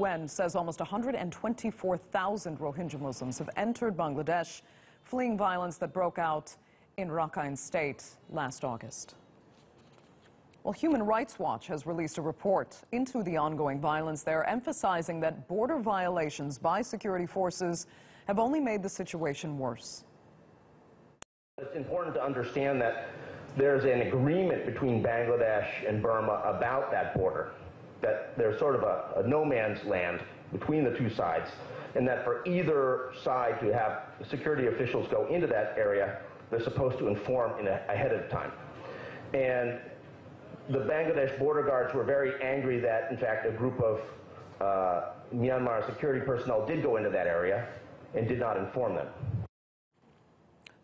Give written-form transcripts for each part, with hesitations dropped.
UN says almost 124,000 Rohingya Muslims have entered Bangladesh, fleeing violence that broke out in Rakhine State last August. Well, Human Rights Watch has released a report into the ongoing violence there, emphasizing that border violations by security forces have only made the situation worse. It's important to understand that there's an agreement between Bangladesh and Burma about that border, that there's sort of a no man's land between the two sides, and that for either side to have security officials go into that area, they're supposed to inform ahead of time. And the Bangladesh border guards were very angry that, in fact, a group of Myanmar security personnel did go into that area and did not inform them.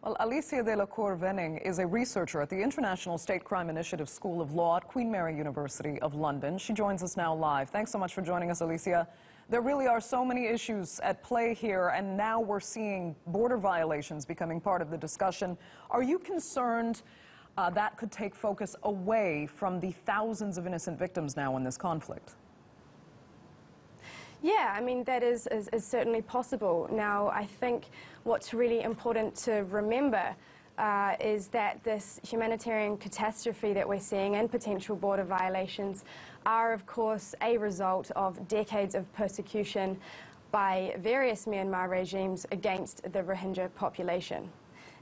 Well, Alicia de la Cour-Venning is a researcher at the International State Crime Initiative School of Law at Queen Mary University of London. She joins us now live. Thanks so much for joining us, Alicia. There really are so many issues at play here, and now we're seeing border violations becoming part of the discussion. Are you concerned that could take focus away from the thousands of innocent victims now in this conflict? Yeah, I mean, that is certainly possible. Now, I think what's really important to remember is that this humanitarian catastrophe that we're seeing and potential border violations are, of course, a result of decades of persecution by various Myanmar regimes against the Rohingya population.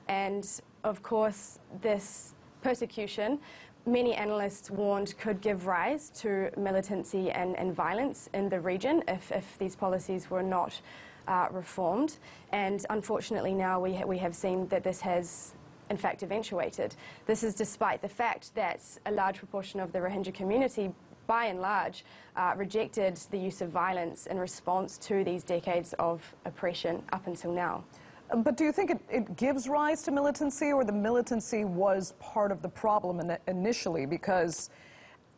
And, of course, this persecution, many analysts warned, could give rise to militancy and violence in the region if these policies were not reformed. And unfortunately now we have seen that this has in fact eventuated. This is despite the fact that a large proportion of the Rohingya community, by and large, rejected the use of violence in response to these decades of oppression up until now. But do you think it gives rise to militancy, or the militancy was part of the problem initially? Because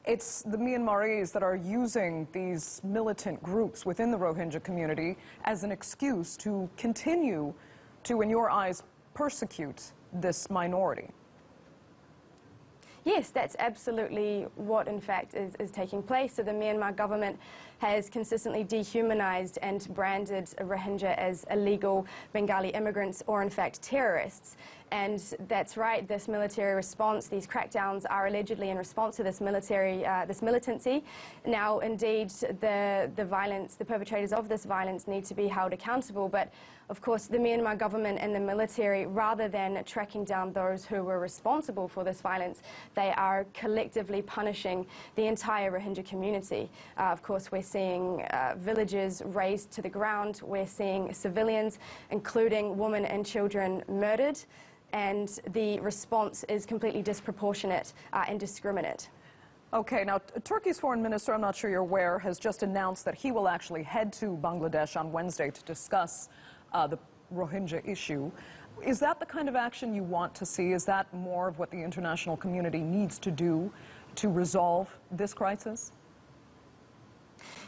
it's the Myanmaris that are using these militant groups within the Rohingya community as an excuse to continue to, in your eyes, persecute this minority. Yes, that's absolutely what, in fact, is taking place. So the Myanmar government has consistently dehumanized and branded Rohingya as illegal Bengali immigrants or, in fact, terrorists. And that's right, this military response, these crackdowns are allegedly in response to this militancy. Now, indeed, the violence, the perpetrators of this violence need to be held accountable. But, of course, the Myanmar government and the military, rather than tracking down those who were responsible for this violence, they are collectively punishing the entire Rohingya community. Of course, we're seeing villages razed to the ground. We're seeing civilians, including women and children, murdered. And the response is completely disproportionate and indiscriminate. Okay, now Turkey's foreign minister, I'm not sure you're aware, has just announced that he will actually head to Bangladesh on Wednesday to discuss the Rohingya issue. Is that the kind of action you want to see? Is that more of what the international community needs to do to resolve this crisis?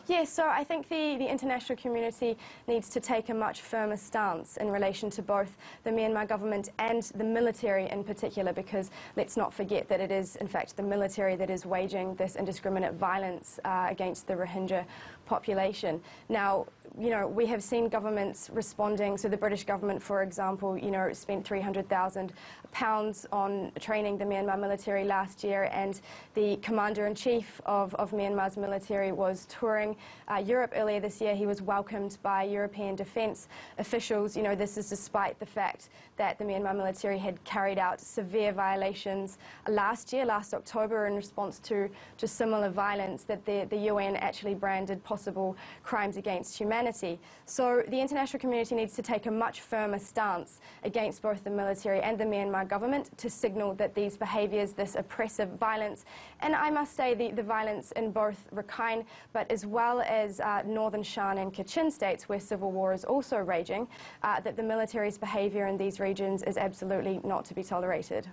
Yes, so I think the international community needs to take a much firmer stance in relation to both the Myanmar government and the military in particular, because let's not forget that it is, in fact, the military that is waging this indiscriminate violence against the Rohingya population. Now, you know, we have seen governments responding. So the British government, for example, you know, spent £300,000 on training the Myanmar military last year, and the commander-in-chief of Myanmar's military was touring Europe earlier this year. He was welcomed by European defence officials. You know, this is despite the fact that the Myanmar military had carried out severe violations last year, last October, in response to similar violence that the UN actually branded possible crimes against humanity. So the international community needs to take a much firmer stance against both the military and the Myanmar government to signal that these behaviours, this oppressive violence, and I must say the violence in both Rakhine, but as well as northern Shan and Kachin states where civil war is also raging, that the military's behaviour in these regions is absolutely not to be tolerated.